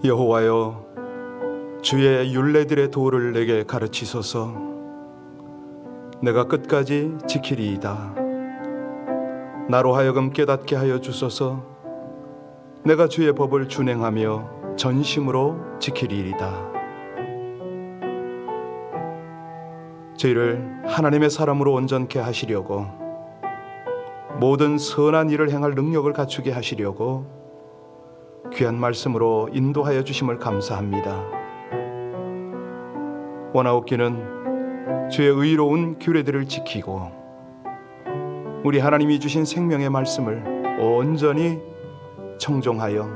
여호와여, 주의 율례들의 도를 내게 가르치소서. 내가 끝까지 지키리이다. 나로 하여금 깨닫게 하여 주소서. 내가 주의 법을 준행하며 전심으로 지키리이다. 저희를 하나님의 사람으로 온전케 하시려고, 모든 선한 일을 행할 능력을 갖추게 하시려고 귀한 말씀으로 인도하여 주심을 감사합니다. 원하옵기는 주의 의로운 규례들을 지키고 우리 하나님이 주신 생명의 말씀을 온전히 청종하여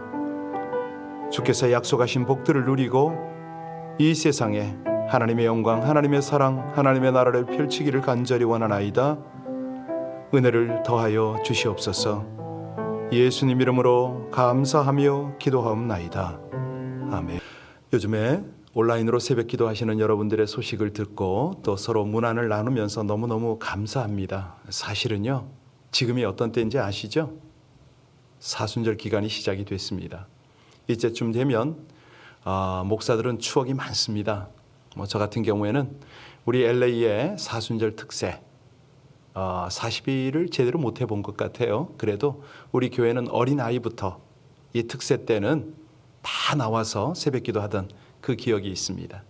주께서 약속하신 복들을 누리고 이 세상에 하나님의 영광, 하나님의 사랑, 하나님의 나라를 펼치기를 간절히 원하나이다. 은혜를 더하여 주시옵소서. 예수님 이름으로 감사하며 기도하옵나이다. 아멘. 요즘에 온라인으로 새벽 기도하시는 여러분들의 소식을 듣고 또 서로 문안을 나누면서 너무너무 감사합니다. 사실은요, 지금이 어떤 때인지 아시죠? 사순절 기간이 시작이 됐습니다. 이때쯤 되면 목사들은 추억이 많습니다. 저 같은 경우에는 우리 LA의 사순절 특세 40일을 제대로 못 해본 것 같아요. 그래도 우리 교회는 어린아이부터 이 특세 때는 다 나와서 새벽기도 하던 그 기억이 있습니다.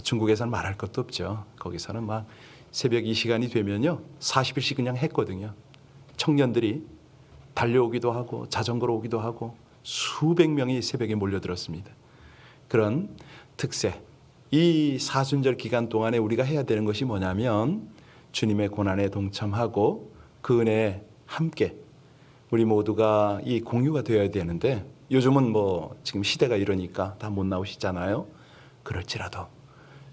중국에서는 말할 것도 없죠. 거기서는 막 새벽 이 시간이 되면요 40일씩 그냥 했거든요. 청년들이 달려오기도 하고 자전거로 오기도 하고 수백 명이 새벽에 몰려들었습니다. 그런 특세, 이 사순절 기간 동안에 우리가 해야 되는 것이 뭐냐면 주님의 고난에 동참하고 그 은혜에 함께 우리 모두가 이 공유가 되어야 되는데, 요즘은 지금 시대가 이러니까 다 못 나오시잖아요. 그럴지라도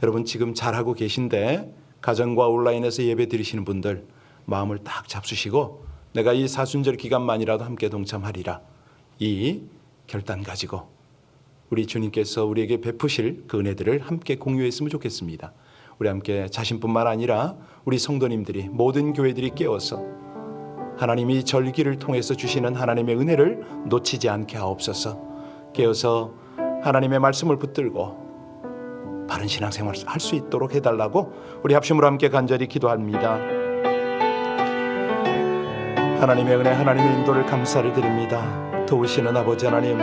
여러분 지금 잘하고 계신데 가정과 온라인에서 예배 드리시는 분들 마음을 딱 잡수시고 내가 이 사순절 기간만이라도 함께 동참하리라, 이 결단 가지고 우리 주님께서 우리에게 베푸실 그 은혜들을 함께 공유했으면 좋겠습니다. 우리 함께 자신뿐만 아니라 우리 성도님들이, 모든 교회들이 깨어서 하나님이 절기를 통해서 주시는 하나님의 은혜를 놓치지 않게 하옵소서. 깨어서 하나님의 말씀을 붙들고 바른 신앙생활을 할 수 있도록 해달라고 우리 합심으로 함께 간절히 기도합니다. 하나님의 은혜, 하나님의 인도를 감사를 드립니다. 도우시는 아버지 하나님,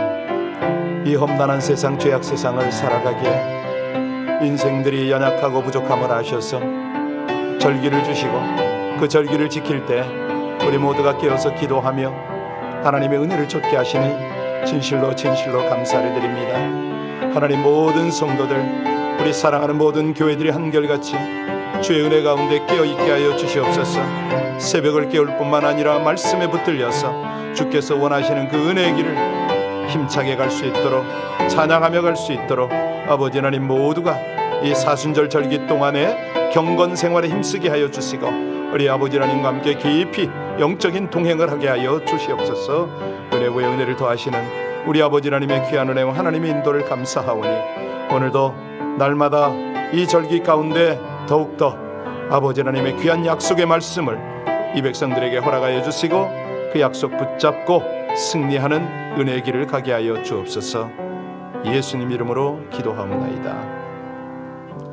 이 험난한 세상, 죄악 세상을 살아가기에 인생들이 연약하고 부족함을 아셔서 절기를 주시고 그 절기를 지킬 때 우리 모두가 깨어서 기도하며 하나님의 은혜를 좇게 하시니 진실로 감사를 드립니다. 하나님, 모든 성도들, 우리 사랑하는 모든 교회들이 한결같이 주의 은혜 가운데 깨어있게 하여 주시옵소서. 새벽을 깨울 뿐만 아니라 말씀에 붙들려서 주께서 원하시는 그 은혜의 길을 힘차게 갈 수 있도록, 찬양하며 갈 수 있도록 아버지 하나님, 모두가 이 사순절 절기 동안에 경건 생활에 힘쓰게 하여 주시고 우리 아버지 하나님과 함께 깊이 영적인 동행을 하게 하여 주시옵소서. 은혜 위에 은혜를 더하시는 우리 아버지 하나님의 귀한 은혜와 하나님의 인도를 감사하오니 오늘도 날마다 이 절기 가운데 더욱더 아버지 하나님의 귀한 약속의 말씀을 이 백성들에게 허락하여 주시고 그 약속 붙잡고 승리하는 은혜의 길을 가게 하여 주옵소서. 예수님 이름으로 기도하옵나이다.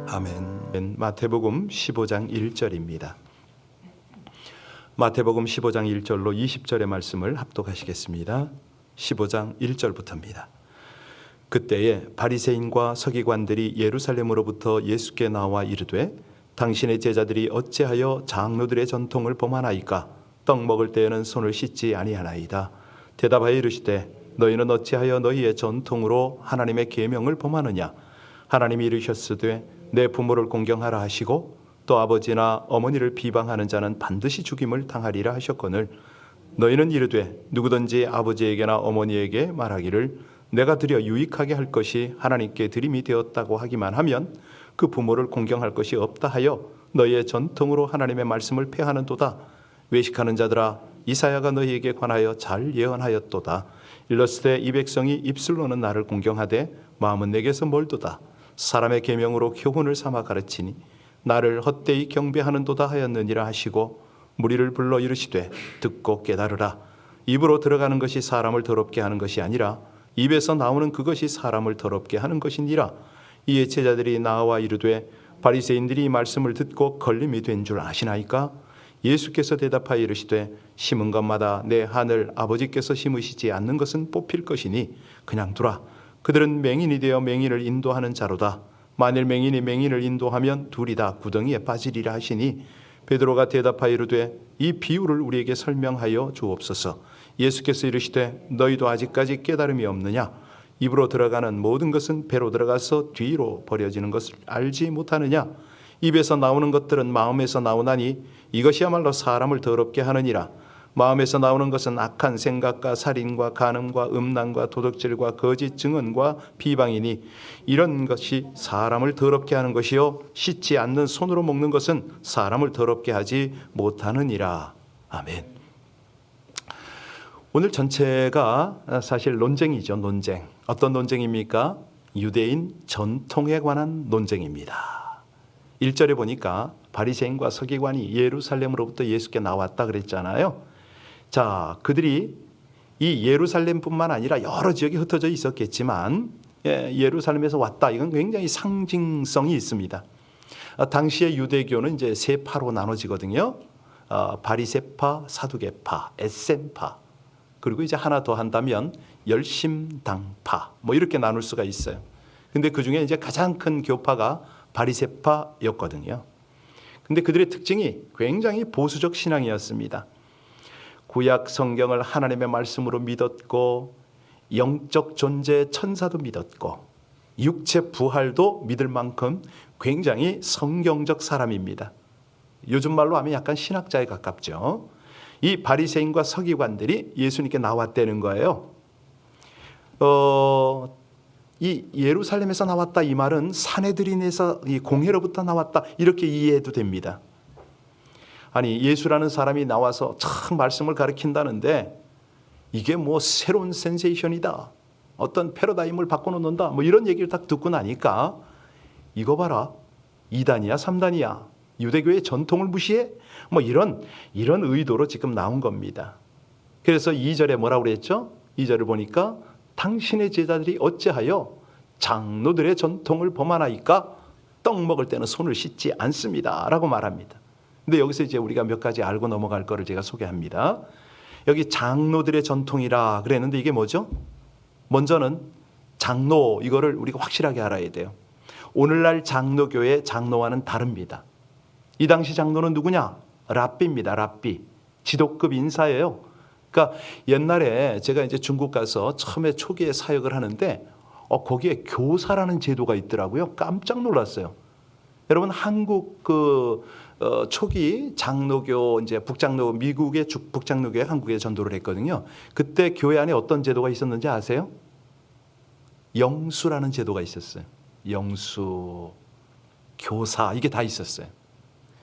아멘. 마태복음 15장 1절입니다. 마태복음 15장 1절로 20절의 말씀을 합독하시겠습니다. 15장 1절부터입니다. 그때에 바리새인과 서기관들이 예루살렘으로부터 예수께 나와 이르되, 당신의 제자들이 어찌하여 장로들의 전통을 범하나이까? 떡 먹을 때에는 손을 씻지 아니하나이다. 대답하여 이르시되, 너희는 어찌하여 너희의 전통으로 하나님의 계명을 범하느냐? 하나님이 이르셨으되 내 부모를 공경하라 하시고 또 아버지나 어머니를 비방하는 자는 반드시 죽임을 당하리라 하셨거늘, 너희는 이르되 누구든지 아버지에게나 어머니에게 말하기를 내가 드려 유익하게 할 것이 하나님께 드림이 되었다고 하기만 하면 그 부모를 공경할 것이 없다 하여 너희의 전통으로 하나님의 말씀을 폐하는도다. 외식하는 자들아, 이사야가 너희에게 관하여 잘 예언하였도다. 일러스되 이 백성이 입술로는 나를 공경하되 마음은 내게서 멀도다. 사람의 계명으로 교훈을 삼아 가르치니 나를 헛되이 경배하는도다 하였느니라 하시고, 무리를 불러 이르시되 듣고 깨달으라. 입으로 들어가는 것이 사람을 더럽게 하는 것이 아니라 입에서 나오는 그것이 사람을 더럽게 하는 것이니라. 이에 제자들이 나와 이르되 바리새인들이 이 말씀을 듣고 걸림이 된 줄 아시나이까? 예수께서 대답하여 이르시되 심은 것마다 내 하늘 아버지께서 심으시지 않는 것은 뽑힐 것이니 그냥 두라. 그들은 맹인이 되어 맹인을 인도하는 자로다. 만일 맹인이 맹인을 인도하면 둘이 다 구덩이에 빠지리라 하시니 베드로가 대답하여 이르되 이 비유를 우리에게 설명하여 주옵소서. 예수께서 이르시되 너희도 아직까지 깨달음이 없느냐? 입으로 들어가는 모든 것은 배로 들어가서 뒤로 버려지는 것을 알지 못하느냐? 입에서 나오는 것들은 마음에서 나오나니 이것이야말로 사람을 더럽게 하느니라. 마음에서 나오는 것은 악한 생각과 살인과 간음과 음란과 도둑질과 거짓 증언과 비방이니 이런 것이 사람을 더럽게 하는 것이요 씻지 않는 손으로 먹는 것은 사람을 더럽게 하지 못하느니라. 아멘. 오늘 전체가 사실 논쟁이죠. 논쟁. 어떤 논쟁입니까? 유대인 전통에 관한 논쟁입니다. 1절에 보니까 바리새인과 서기관이 예루살렘으로부터 예수께 나왔다 그랬잖아요. 자, 그들이 이 예루살렘뿐만 아니라 여러 지역에 흩어져 있었겠지만 예루살렘에서 왔다. 이건 굉장히 상징성이 있습니다. 당시의 유대교는 이제 세 파로 나눠지거든요. 바리새파, 사두개파, 에셈파. 그리고 이제 하나 더 한다면 열심당파. 뭐 이렇게 나눌 수가 있어요. 근데 그 중에 이제 가장 큰 교파가 바리새파였거든요. 근데 그들의 특징이 굉장히 보수적 신앙이었습니다. 구약 성경을 하나님의 말씀으로 믿었고 영적 존재 천사도 믿었고 육체 부활도 믿을 만큼 굉장히 성경적 사람입니다. 요즘 말로 하면 약간 신학자에 가깝죠. 이 바리새인과 서기관들이 예수님께 나왔다는 거예요. 이 예루살렘에서 나왔다 이 말은 산헤드린에서 이 공회로부터 나왔다 이렇게 이해해도 됩니다. 아니 예수라는 사람이 나와서 참 말씀을 가르친다는데 이게 뭐 새로운 센세이션이다. 어떤 패러다임을 바꿔놓는다. 뭐 이런 얘기를 딱 듣고 나니까 이거 봐라. 2단이야 3단이야. 유대교의 전통을 무시해? 뭐 이런 의도로 지금 나온 겁니다. 그래서 2절에 뭐라고 그랬죠? 2절을 보니까 당신의 제자들이 어찌하여 장로들의 전통을 범하나이까? 떡 먹을 때는 손을 씻지 않습니다. 라고 말합니다. 근데 여기서 이제 우리가 몇 가지 알고 넘어갈 거를 제가 소개합니다. 여기 장로들의 전통이라 그랬는데 이게 뭐죠? 먼저는 장로 이거를 우리가 확실하게 알아야 돼요. 오늘날 장로교의 장로와는 다릅니다. 이 당시 장로는 누구냐? 랍비입니다. 랍비. 지도급 인사예요. 그러니까 옛날에 제가 이제 중국 가서 처음에 초기에 사역을 하는데 거기에 교사라는 제도가 있더라고요. 깜짝 놀랐어요. 여러분 한국 초기 장로교 이제 북장로 미국의 북장로교에 한국에 전도를 했거든요. 그때 교회 안에 어떤 제도가 있었는지 아세요? 영수라는 제도가 있었어요. 영수, 교사 이게 다 있었어요.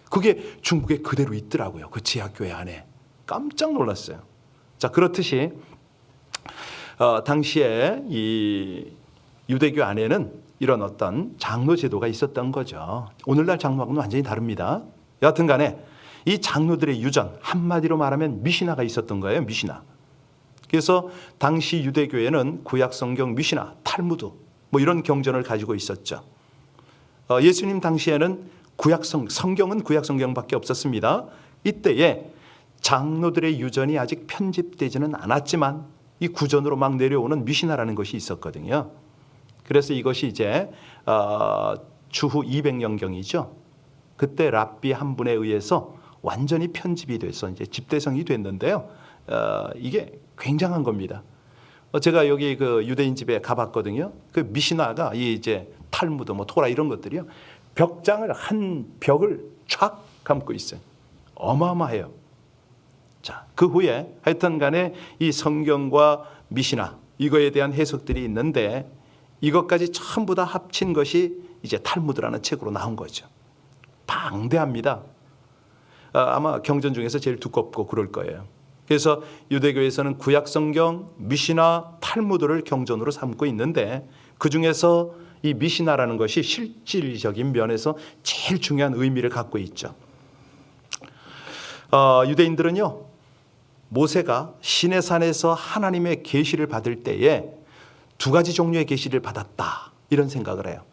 그게 중국에 그대로 있더라고요. 그 지하교회 안에. 깜짝 놀랐어요. 자, 그렇듯이 당시에 이 유대교 안에는 이런 어떤 장로 제도가 있었던 거죠. 오늘날 장로하고는 완전히 다릅니다. 여하튼 간에 이 장로들의 유전, 한마디로 말하면 미시나가 있었던 거예요. 미시나. 그래서 당시 유대교회는 구약 성경 미시나, 탈무드 뭐 이런 경전을 가지고 있었죠. 예수님 당시에는 성경은 구약 성경밖에 없었습니다. 이때에 장로들의 유전이 아직 편집되지는 않았지만 이 구전으로 막 내려오는 미시나라는 것이 있었거든요. 그래서 이것이 이제 주후 200년경이죠. 그때 랍비 한 분에 의해서 완전히 편집이 돼서 이제 집대성이 됐는데요. 이게 굉장한 겁니다. 제가 여기 그 유대인 집에 가봤거든요. 그 미시나가 이 이제 탈무드, 뭐 토라 이런 것들이요. 벽장을 한 벽을 쫙 감고 있어요. 어마어마해요. 자, 그 후에 하여튼간에 이 성경과 미시나 이거에 대한 해석들이 있는데 이것까지 전부 다 합친 것이 이제 탈무드라는 책으로 나온 거죠. 방대합니다. 아마 경전 중에서 제일 두껍고 그럴 거예요. 그래서 유대교에서는 구약 성경, 미시나, 탈무드를 경전으로 삼고 있는데 그 중에서 이 미시나라는 것이 실질적인 면에서 제일 중요한 의미를 갖고 있죠. 유대인들은요, 모세가 시내산에서 하나님의 계시를 받을 때에 두 가지 종류의 계시를 받았다 이런 생각을 해요.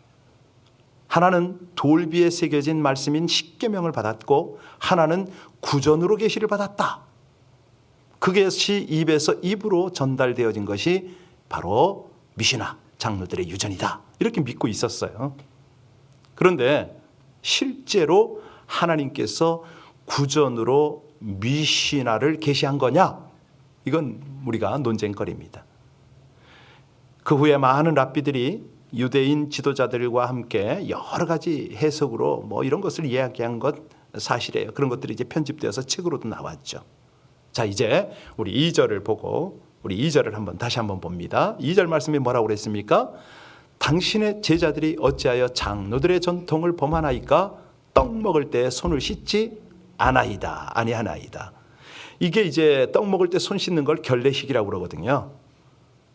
하나는 돌비에 새겨진 말씀인 십계명을 받았고 하나는 구전으로 계시를 받았다. 그것이 입에서 입으로 전달되어진 것이 바로 미시나 장로들의 유전이다 이렇게 믿고 있었어요. 그런데 실제로 하나님께서 구전으로 미시나를 계시한 거냐? 이건 우리가 논쟁거리입니다. 그 후에 많은 랍비들이 유대인 지도자들과 함께 여러 가지 해석으로 뭐 이런 것을 이야기한 것 사실이에요. 그런 것들이 이제 편집되어서 책으로도 나왔죠. 자, 이제 우리 2절을 보고 우리 2절을 다시 한번 봅니다. 2절 말씀이 뭐라고 그랬습니까? 당신의 제자들이 어찌하여 장로들의 전통을 범하나이까? 떡 먹을 때 손을 씻지 아니하나이다. 이게 이제 떡 먹을 때 손 씻는 걸 결례식이라고 그러거든요.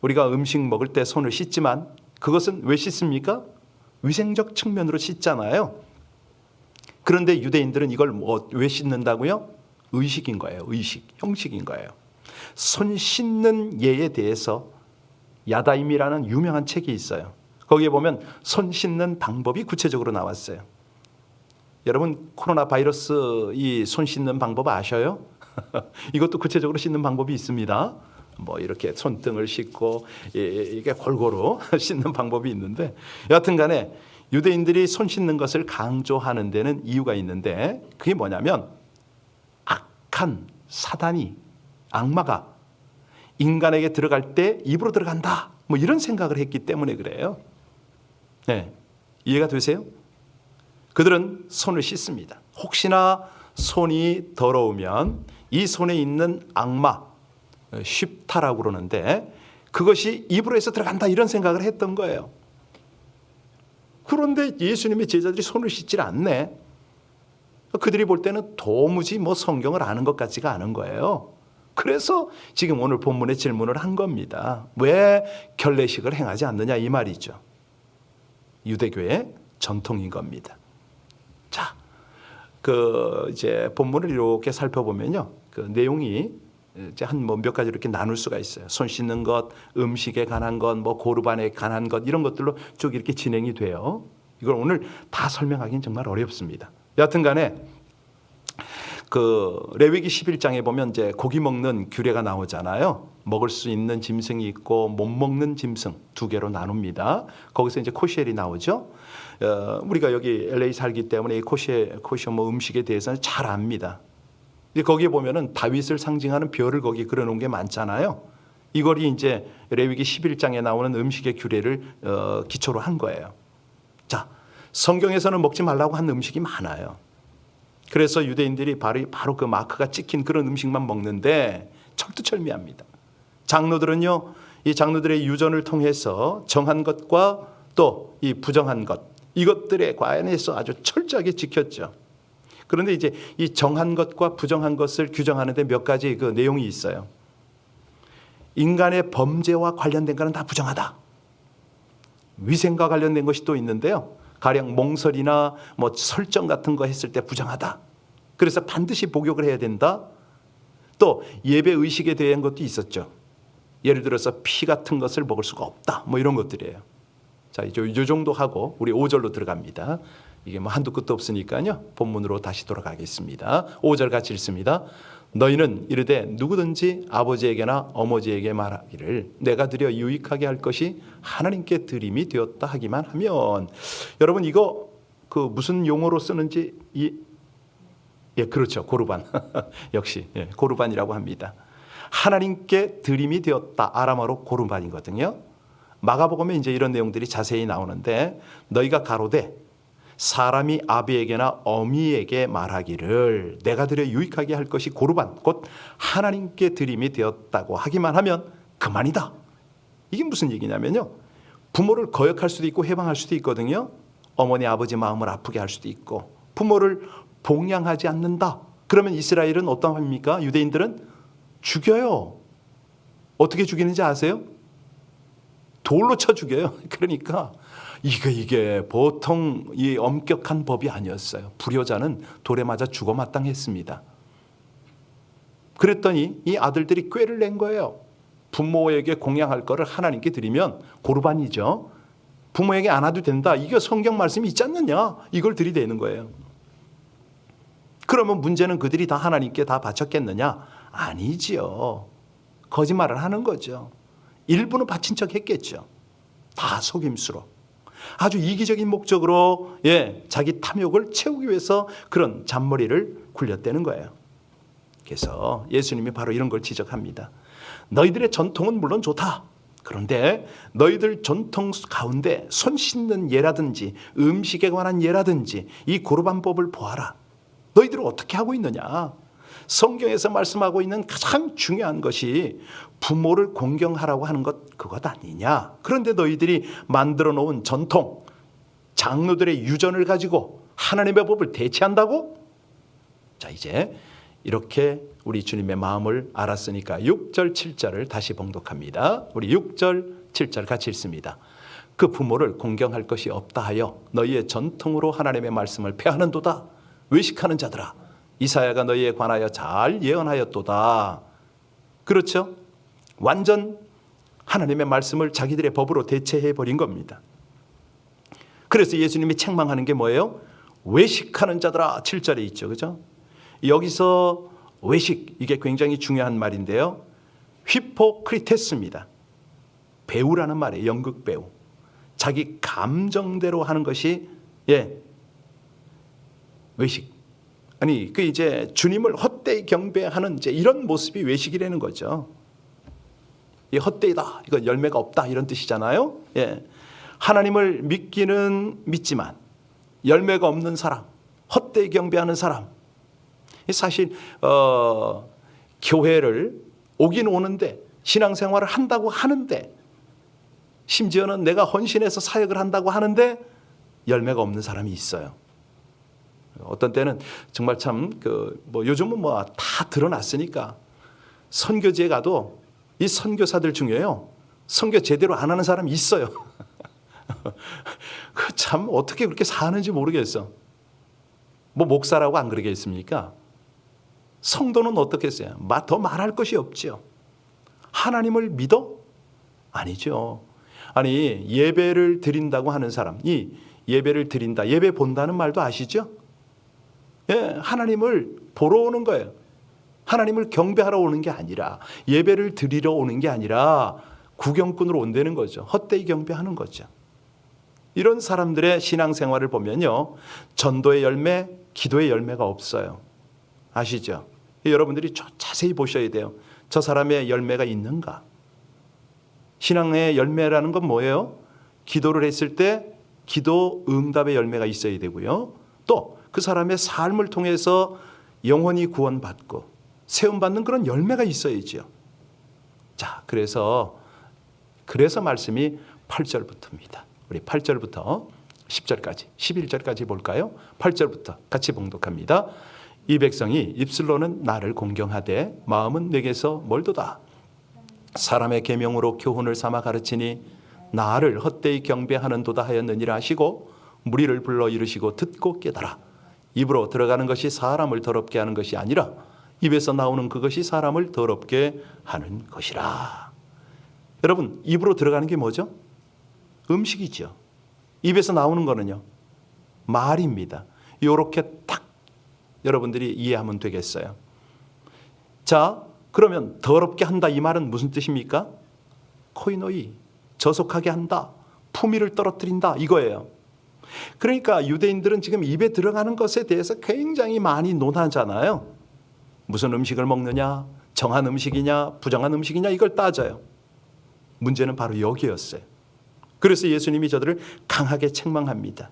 우리가 음식 먹을 때 손을 씻지만 그것은 왜 씻습니까? 위생적 측면으로 씻잖아요. 그런데 유대인들은 이걸 왜 씻는다고요? 의식인 거예요. 의식, 형식인 거예요. 손 씻는 예에 대해서 야다임이라는 유명한 책이 있어요. 거기에 보면 손 씻는 방법이 구체적으로 나왔어요. 여러분 코로나 바이러스 이 손 씻는 방법 아셔요? 이것도 구체적으로 씻는 방법이 있습니다. 뭐 이렇게 손등을 씻고 이게 골고루 씻는 방법이 있는데 여하튼 간에 유대인들이 손 씻는 것을 강조하는 데는 이유가 있는데 그게 뭐냐면 악한 사단이 악마가 인간에게 들어갈 때 입으로 들어간다 뭐 이런 생각을 했기 때문에 그래요. 네, 이해가 되세요? 그들은 손을 씻습니다. 혹시나 손이 더러우면 이 손에 있는 악마 쉽타라고 그러는데 그것이 입으로 해서 들어간다 이런 생각을 했던 거예요. 그런데 예수님의 제자들이 손을 씻질 않네. 그들이 볼 때는 도무지 뭐 성경을 아는 것 같지가 않은 거예요. 그래서 지금 오늘 본문의 질문을 한 겁니다. 왜 결례식을 행하지 않느냐 이 말이죠. 유대교의 전통인 겁니다. 자, 이제 본문을 이렇게 살펴보면요, 그 내용이 이제 한 몇 가지 이렇게 나눌 수가 있어요. 손 씻는 것, 음식에 관한 것, 뭐 고르반에 관한 것 이런 것들로 쭉 이렇게 진행이 돼요. 이걸 오늘 다 설명하기는 정말 어렵습니다. 여하튼간에 그 레위기 11장에 보면 이제 고기 먹는 규례가 나오잖아요. 먹을 수 있는 짐승이 있고 못 먹는 짐승 두 개로 나눕니다. 거기서 이제 코시엘이 나오죠. 우리가 여기 LA 살기 때문에 이 코시엘 뭐 음식에 대해서는 잘 압니다. 거기에 보면은 다윗을 상징하는 별을 거기 그려놓은 게 많잖아요. 이걸이 이제 레위기 11장에 나오는 음식의 규례를 기초로 한 거예요. 자, 성경에서는 먹지 말라고 한 음식이 많아요. 그래서 유대인들이 바로 그 마크가 찍힌 그런 음식만 먹는데 철두철미합니다. 장로들은요, 이 장로들의 유전을 통해서 정한 것과 또 이 부정한 것 이것들에 관해서 아주 철저하게 지켰죠. 그런데 이제 이 정한 것과 부정한 것을 규정하는데 몇 가지 그 내용이 있어요. 인간의 범죄와 관련된 것은 다 부정하다. 위생과 관련된 것이 또 있는데요. 가령 몽설이나 뭐 설정 같은 거 했을 때 부정하다. 그래서 반드시 복역을 해야 된다. 또 예배 의식에 대한 것도 있었죠. 예를 들어서 피 같은 것을 먹을 수가 없다. 뭐 이런 것들이에요. 자, 이제 이 정도 하고 우리 5절로 들어갑니다. 이게 뭐 한두 끝도 없으니까요. 본문으로 다시 돌아가겠습니다. 5절 같이 읽습니다. 너희는 이르되 누구든지 아버지에게나 어머니에게 말하기를 내가 드려 유익하게 할 것이 하나님께 드림이 되었다 하기만 하면, 여러분 이거 그 무슨 용어로 쓰는지 예, 그렇죠. 고르반. 역시 예, 고르반이라고 합니다. 하나님께 드림이 되었다. 아람어로 고르반이거든요. 마가복음에 이제 이런 내용들이 자세히 나오는데 너희가 가로되 사람이 아비에게나 어미에게 말하기를 내가 드려 유익하게 할 것이 고르반 곧 하나님께 드림이 되었다고 하기만 하면 그만이다. 이게 무슨 얘기냐면요, 부모를 거역할 수도 있고 해방할 수도 있거든요. 어머니 아버지 마음을 아프게 할 수도 있고 부모를 봉양하지 않는다. 그러면 이스라엘은 어떤 합니까? 유대인들은 죽여요. 어떻게 죽이는지 아세요? 돌로 쳐 죽여요. 그러니까 이게 보통 이 엄격한 법이 아니었어요. 불효자는 돌에 맞아 죽어 마땅했습니다. 그랬더니 이 아들들이 꾀를 낸 거예요. 부모에게 공양할 거를 하나님께 드리면 고르반이죠. 부모에게 안 와도 된다. 이게 성경 말씀이 있지 않느냐. 이걸 들이대는 거예요. 그러면 문제는 그들이 다 하나님께 다 바쳤겠느냐? 아니지요. 거짓말을 하는 거죠. 일부는 바친 척 했겠죠. 다 속임수로. 아주 이기적인 목적으로 자기 탐욕을 채우기 위해서 그런 잔머리를 굴렸다는 거예요. 그래서 예수님이 바로 이런 걸 지적합니다. 너희들의 전통은 물론 좋다. 그런데 너희들 전통 가운데 손 씻는 예라든지 음식에 관한 예라든지 이 고르반법을 보아라. 너희들은 어떻게 하고 있느냐? 성경에서 말씀하고 있는 가장 중요한 것이 부모를 공경하라고 하는 그것 아니냐? 그런데 너희들이 만들어 놓은 전통, 장로들의 유전을 가지고 하나님의 법을 대체한다고? 자, 이제 이렇게 우리 주님의 마음을 알았으니까 6절, 7절을 다시 봉독합니다. 우리 6절, 7절 같이 읽습니다. 그 부모를 공경할 것이 없다 하여 너희의 전통으로 하나님의 말씀을 폐하는도다. 외식하는 자들아, 이사야가 너희에 관하여 잘 예언하였도다. 그렇죠? 완전 하나님의 말씀을 자기들의 법으로 대체해버린 겁니다. 그래서 예수님이 책망하는 게 뭐예요? 외식하는 자들아, 7절에 있죠. 그죠? 여기서 외식, 이게 굉장히 중요한 말인데요. 휘포크리테스입니다. 배우라는 말이에요. 연극 배우. 자기 감정대로 하는 것이 외식. 아니, 그 이제 주님을 헛되이 경배하는 이제 이런 모습이 외식이라는 거죠. 이 헛되이다, 이건 열매가 없다, 이런 뜻이잖아요. 하나님을 믿기는 믿지만 열매가 없는 사람, 헛되이 경배하는 사람. 사실 교회를 오긴 오는데 신앙생활을 한다고 하는데 심지어는 내가 헌신해서 사역을 한다고 하는데 열매가 없는 사람이 있어요. 어떤 때는 정말 참 요즘은 뭐 다 드러났으니까 선교지에 가도 이 선교사들 중에요, 선교 제대로 안 하는 사람이 있어요. 참 어떻게 그렇게 사는지 모르겠어. 뭐 목사라고 안 그러겠습니까? 성도는 어떻겠어요? 더 말할 것이 없죠. 하나님을 믿어? 아니죠. 아니, 예배를 드린다고 하는 사람, 이 예배를 드린다, 예배 본다는 말도 아시죠? 하나님을 보러 오는 거예요. 하나님을 경배하러 오는 게 아니라, 예배를 드리러 오는 게 아니라 구경꾼으로 온다는 거죠. 헛되이 경배하는 거죠. 이런 사람들의 신앙생활을 보면요, 전도의 열매, 기도의 열매가 없어요. 아시죠? 여러분들이 자세히 보셔야 돼요. 저 사람의 열매가 있는가? 신앙의 열매라는 건 뭐예요? 기도를 했을 때 기도 응답의 열매가 있어야 되고요. 또 그 사람의 삶을 통해서 영혼이 구원받고 세움받는 그런 열매가 있어야죠. 자, 그래서 말씀이 8절부터입니다. 우리 8절부터 10절까지, 11절까지 볼까요? 8절부터 같이 봉독합니다. 이 백성이 입술로는 나를 공경하되 마음은 내게서 멀도다. 사람의 계명으로 교훈을 삼아 가르치니 나를 헛되이 경배하는도다 하였느니라 하시고 무리를 불러 이르시고 듣고 깨달아. 입으로 들어가는 것이 사람을 더럽게 하는 것이 아니라 입에서 나오는 그것이 사람을 더럽게 하는 것이라. 여러분, 입으로 들어가는 게 뭐죠? 음식이죠. 입에서 나오는 거는요, 말입니다. 이렇게 딱 여러분들이 이해하면 되겠어요. 자, 그러면 더럽게 한다, 이 말은 무슨 뜻입니까? 코이노이, 저속하게 한다, 품위를 떨어뜨린다, 이거예요. 그러니까 유대인들은 지금 입에 들어가는 것에 대해서 굉장히 많이 논하잖아요. 무슨 음식을 먹느냐, 정한 음식이냐, 부정한 음식이냐, 이걸 따져요. 문제는 바로 여기였어요. 그래서 예수님이 저들을 강하게 책망합니다.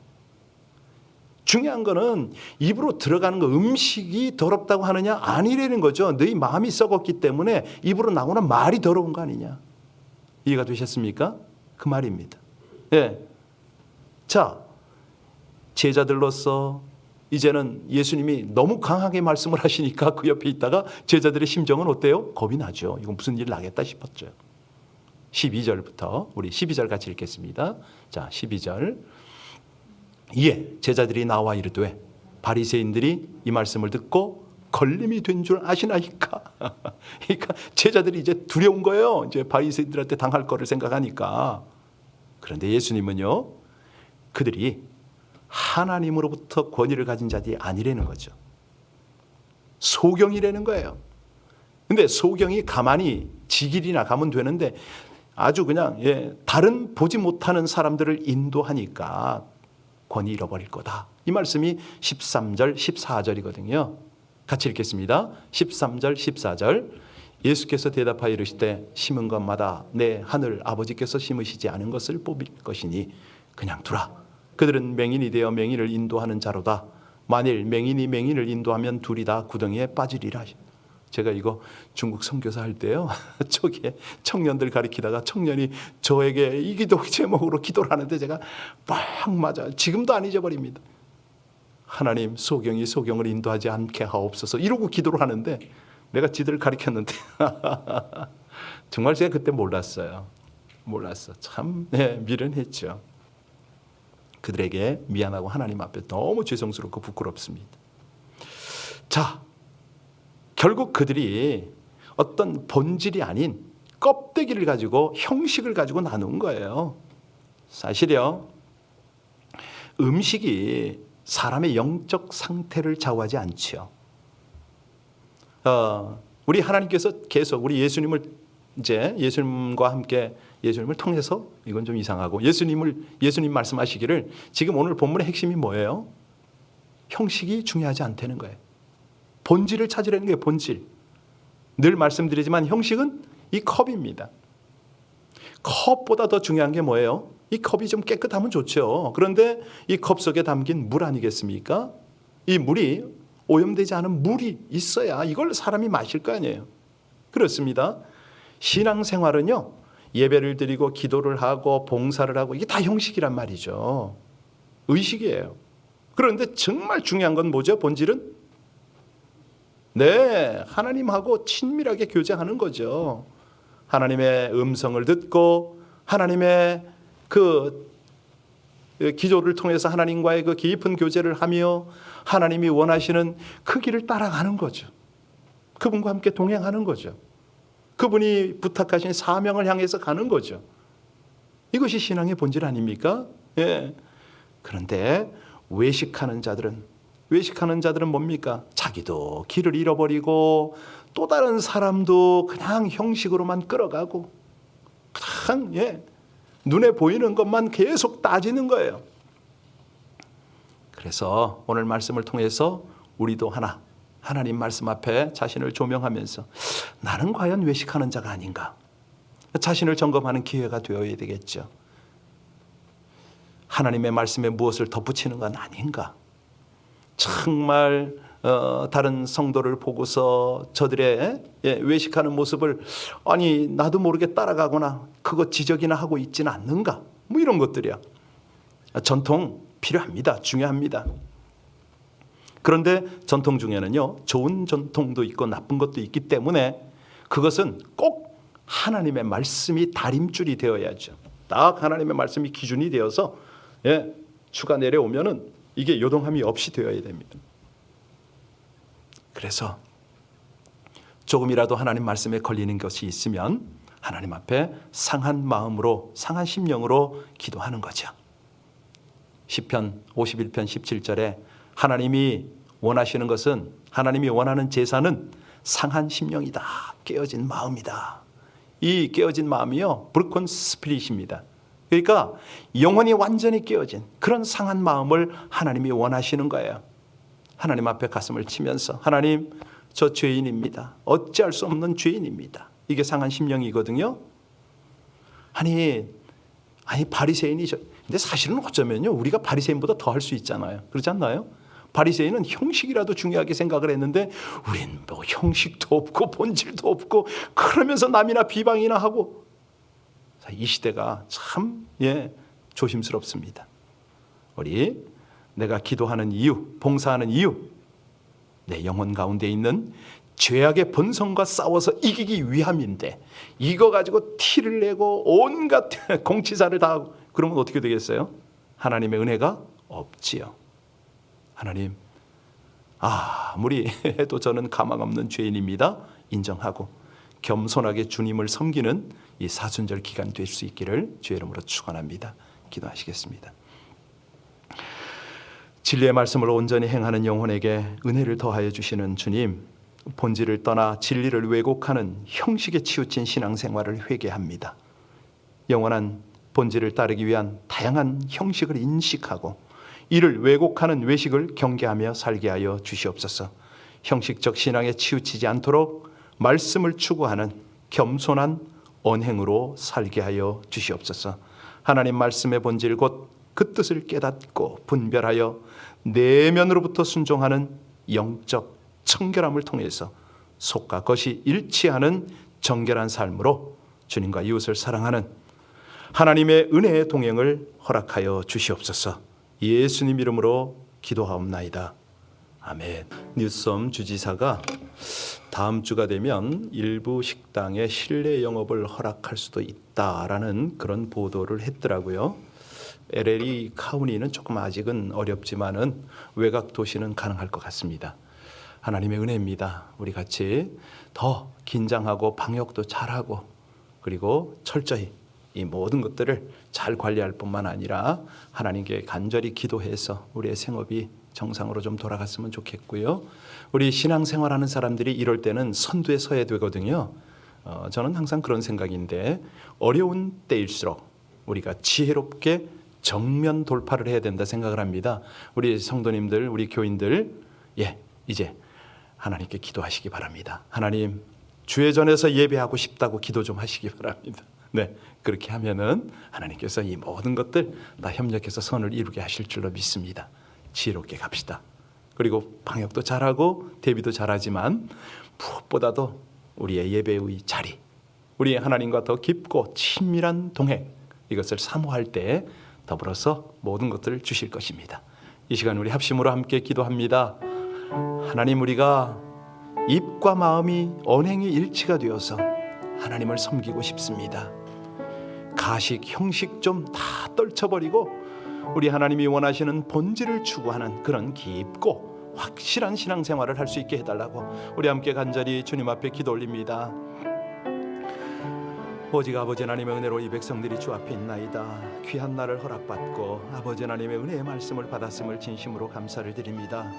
중요한 거는 입으로 들어가는 거, 음식이 더럽다고 하느냐, 아니라는 거죠. 너희 마음이 썩었기 때문에 입으로 나오는 말이 더러운 거 아니냐. 이해가 되셨습니까? 그 말입니다. 자, 제자들로서 이제는 예수님이 너무 강하게 말씀을 하시니까 그 옆에 있다가 제자들의 심정은 어때요? 겁이 나죠. 이건 무슨 일 나겠다 싶었죠. 12절부터 우리 12절 같이 읽겠습니다. 자, 12절. 이에 제자들이 나와 이르되 바리새인들이 이 말씀을 듣고 걸림이 된 줄 아시나이까? 그러니까 제자들이 이제 두려운 거예요. 이제 바리새인들한테 당할 거를 생각하니까. 그런데 예수님은요, 그들이 하나님으로부터 권위를 가진 자들이 아니라는 거죠. 소경이라는 거예요. 근데 소경이 가만히 지길이나 가면 되는데 아주 그냥 다른 보지 못하는 사람들을 인도하니까 권위 잃어버릴 거다. 이 말씀이 13절, 14절이거든요. 같이 읽겠습니다. 13절, 14절. 예수께서 대답하여 이르시되 심은 것마다 내 하늘 아버지께서 심으시지 않은 것을 뽑을 것이니 그냥 두라. 그들은 맹인이 되어 맹인을 인도하는 자로다. 만일 맹인이 맹인을 인도하면 둘이 다 구덩이에 빠지리라. 제가 이거 중국 선교사 할 때요, 저기에 청년들 가리키다가 청년이 저에게 이 기도 제목으로 기도를 하는데 제가 막 맞아요. 지금도 안 잊어버립니다. 하나님, 소경이 소경을 인도하지 않게 하옵소서 이러고 기도를 하는데 내가 지들을 가리켰는데 정말 제가 그때 몰랐어요. 참 미련했죠. 그들에게 미안하고 하나님 앞에 너무 죄송스럽고 부끄럽습니다. 자, 결국 그들이 어떤 본질이 아닌 껍데기를 가지고 형식을 가지고 나눈 거예요. 사실요, 음식이 사람의 영적 상태를 좌우하지 않죠. 우리 하나님께서 계속 우리 예수님을 이제 예수님과 함께 예수님을 통해서 이건 좀 이상하고 예수님 말씀하시기를 지금 오늘 본문의 핵심이 뭐예요? 형식이 중요하지 않다는 거예요. 본질을 찾으려는 게 본질. 늘 말씀드리지만 형식은 이 컵입니다. 컵보다 더 중요한 게 뭐예요? 이 컵이 좀 깨끗하면 좋죠. 그런데 이 컵 속에 담긴 물 아니겠습니까? 이 물이 오염되지 않은 물이 있어야 이걸 사람이 마실 거 아니에요. 그렇습니다. 신앙생활은요, 예배를 드리고 기도를 하고 봉사를 하고 이게 다 형식이란 말이죠. 의식이에요. 그런데 정말 중요한 건 뭐죠? 본질은? 네, 하나님하고 친밀하게 교제하는 거죠. 하나님의 음성을 듣고 하나님의 그 기도를 통해서 하나님과의 그 깊은 교제를 하며 하나님이 원하시는 그 길을 따라가는 거죠. 그분과 함께 동행하는 거죠. 그분이 부탁하신 사명을 향해서 가는 거죠. 이것이 신앙의 본질 아닙니까? 예. 그런데 외식하는 자들은 뭡니까? 자기도 길을 잃어버리고 또 다른 사람도 그냥 형식으로만 끌어가고 그냥 눈에 보이는 것만 계속 따지는 거예요. 그래서 오늘 말씀을 통해서 우리도 하나님 말씀 앞에 자신을 조명하면서 나는 과연 외식하는 자가 아닌가? 자신을 점검하는 기회가 되어야 되겠죠. 하나님의 말씀에 무엇을 덧붙이는 건 아닌가? 정말 다른 성도를 보고서 저들의 외식하는 모습을 아니 나도 모르게 따라가거나 그거 지적이나 하고 있지는 않는가? 뭐 이런 것들이야. 전통 필요합니다. 중요합니다. 그런데 전통 중에는요, 좋은 전통도 있고 나쁜 것도 있기 때문에 그것은 꼭 하나님의 말씀이 다림줄이 되어야죠. 딱 하나님의 말씀이 기준이 되어서 추가 내려오면은 이게 요동함이 없이 되어야 됩니다. 그래서 조금이라도 하나님 말씀에 걸리는 것이 있으면 하나님 앞에 상한 마음으로 상한 심령으로 기도하는 거죠. 시편 51편 17절에 하나님이 원하시는 것은 하나님이 원하는 제사는 상한 심령이다. 깨어진 마음이다. 이 깨어진 마음이요, 브로큰 스피릿입니다. 그러니까 영혼이 완전히 깨어진 그런 상한 마음을 하나님이 원하시는 거예요. 하나님 앞에 가슴을 치면서 하나님, 저 죄인입니다. 어찌할 수 없는 죄인입니다. 이게 상한 심령이거든요. 아니 바리새인이 근데 사실은 어쩌면요, 우리가 바리새인보다 더 할 수 있잖아요. 그렇지 않나요? 바리새인은 형식이라도 중요하게 생각을 했는데 우린 뭐 형식도 없고 본질도 없고 그러면서 남이나 비방이나 하고. 이 시대가 참 조심스럽습니다. 우리 내가 기도하는 이유, 봉사하는 이유, 내 영혼 가운데 있는 죄악의 본성과 싸워서 이기기 위함인데 이거 가지고 티를 내고 온갖 공치사를 다 하고 그러면 어떻게 되겠어요? 하나님의 은혜가 없지요. 하나님, 아무리 해도 저는 가망 없는 죄인입니다 인정하고 겸손하게 주님을 섬기는 이 사순절 기간 될 수 있기를 주의 이름으로 축원합니다. 기도하시겠습니다. 진리의 말씀을 온전히 행하는 영혼에게 은혜를 더하여 주시는 주님, 본질을 떠나 진리를 왜곡하는 형식에 치우친 신앙생활을 회개합니다. 영원한 본질을 따르기 위한 다양한 형식을 인식하고 이를 왜곡하는 외식을 경계하며 살게 하여 주시옵소서. 형식적 신앙에 치우치지 않도록 말씀을 추구하는 겸손한 언행으로 살게 하여 주시옵소서. 하나님 말씀의 본질 곧 그 뜻을 깨닫고 분별하여 내면으로부터 순종하는 영적 청결함을 통해서 속과 겉이 일치하는 정결한 삶으로 주님과 이웃을 사랑하는 하나님의 은혜의 동행을 허락하여 주시옵소서. 예수님 이름으로 기도하옵나이다. 아멘. 뉴섬 주지사가 다음 주가 되면 일부 식당에 실내 영업을 허락할 수도 있다라는 그런 보도를 했더라고요. LA 카운티는 조금 아직은 어렵지만은 외곽 도시는 가능할 것 같습니다. 하나님의 은혜입니다. 우리 같이 더 긴장하고 방역도 잘하고 그리고 철저히 이 모든 것들을 잘 관리할 뿐만 아니라 하나님께 간절히 기도해서 우리의 생업이 정상으로 좀 돌아갔으면 좋겠고요. 우리 신앙생활하는 사람들이 이럴 때는 선두에 서야 되거든요. 저는 항상 그런 생각인데 어려운 때일수록 우리가 지혜롭게 정면 돌파를 해야 된다 생각을 합니다. 우리 성도님들, 우리 교인들, 이제 하나님께 기도하시기 바랍니다. 하나님, 주의 전에서 예배하고 싶다고 기도 좀 하시기 바랍니다. 네, 그렇게 하면은 하나님께서 이 모든 것들 다 협력해서 선을 이루게 하실 줄로 믿습니다. 지혜롭게 갑시다. 그리고 방역도 잘하고 대비도 잘하지만 무엇보다도 우리의 예배의 자리, 우리 하나님과 더 깊고 친밀한 동행, 이것을 사모할 때 더불어서 모든 것들을 주실 것입니다. 이 시간 우리 합심으로 함께 기도합니다. 하나님, 우리가 입과 마음이 언행이 일치가 되어서 하나님을 섬기고 싶습니다. 가식, 형식 좀 다 떨쳐버리고 우리 하나님이 원하시는 본질을 추구하는 그런 깊고 확실한 신앙생활을 할 수 있게 해달라고 우리 함께 간절히 주님 앞에 기도 올립니다. 오직 아버지 하나님의 은혜로 이 백성들이 주 앞에 있나이다. 귀한 날을 허락받고 아버지 하나님의 은혜의 말씀을 받았음을 진심으로 감사를 드립니다.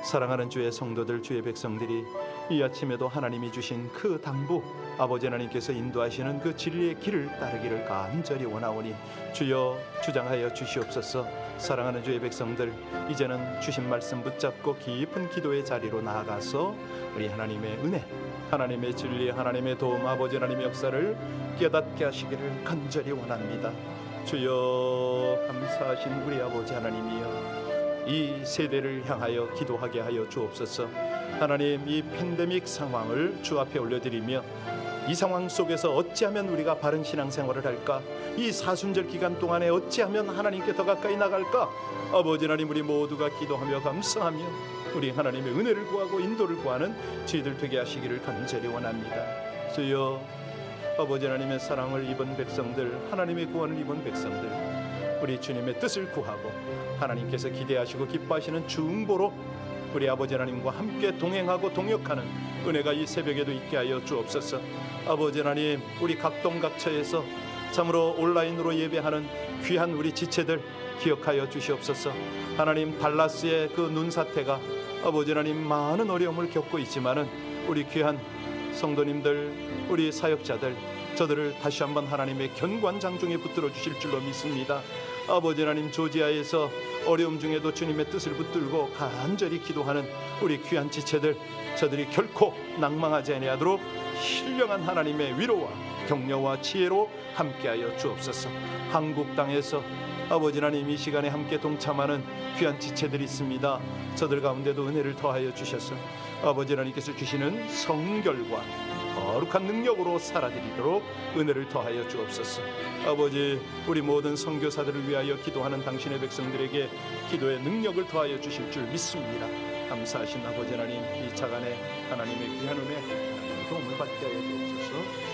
사랑하는 주의 성도들, 주의 백성들이 이 아침에도 하나님이 주신 그 당부, 아버지 하나님께서 인도하시는 그 진리의 길을 따르기를 간절히 원하오니 주여 주장하여 주시옵소서. 사랑하는 주의 백성들, 이제는 주신 말씀 붙잡고 깊은 기도의 자리로 나아가서 우리 하나님의 은혜, 하나님의 진리, 하나님의 도움, 아버지 하나님의 역사를 깨닫게 하시기를 간절히 원합니다. 주여, 감사하신 우리 아버지 하나님이여, 이 세대를 향하여 기도하게 하여 주옵소서. 하나님, 이 팬데믹 상황을 주 앞에 올려드리며 이 상황 속에서 어찌하면 우리가 바른 신앙생활을 할까? 이 사순절 기간 동안에 어찌하면 하나님께 더 가까이 나갈까? 아버지 하나님, 우리 모두가 기도하며 감사하며 우리 하나님의 은혜를 구하고 인도를 구하는 저희들 되게 하시기를 간절히 원합니다. 주여, 아버지 하나님의 사랑을 입은 백성들, 하나님의 구원을 입은 백성들, 우리 주님의 뜻을 구하고 하나님께서 기대하시고 기뻐하시는 중보로 우리 아버지 하나님과 함께 동행하고 동역하는 은혜가 이 새벽에도 있게 하여 주옵소서. 아버지 하나님, 우리 각동각처에서 참으로 온라인으로 예배하는 귀한 우리 지체들 기억하여 주시옵소서. 하나님, 달라스의 그 눈사태가 아버지 하나님 많은 어려움을 겪고 있지만은 우리 귀한 성도님들, 우리 사역자들, 저들을 다시 한번 하나님의 견고한 장중에 붙들어 주실 줄로 믿습니다. 아버지 하나님, 조지아에서 어려움 중에도 주님의 뜻을 붙들고 간절히 기도하는 우리 귀한 지체들, 저들이 결코 낭망하지 아니하도록 신령한 하나님의 위로와 격려와 지혜로 함께하여 주옵소서. 한국 땅에서 아버지 하나님, 이 시간에 함께 동참하는 귀한 지체들이 있습니다. 저들 가운데도 은혜를 더하여 주셔서 아버지 하나님께서 주시는 성결과 거룩한 능력으로 살아드리도록 은혜를 더하여 주옵소서. 아버지, 우리 모든 선교사들을 위하여 기도하는 당신의 백성들에게 기도의 능력을 더하여 주실 줄 믿습니다. 감사하신 아버지 하나님, 이 차간에 하나님의 귀한 은혜, 하나님의 도움을 받게 하여 주옵소서.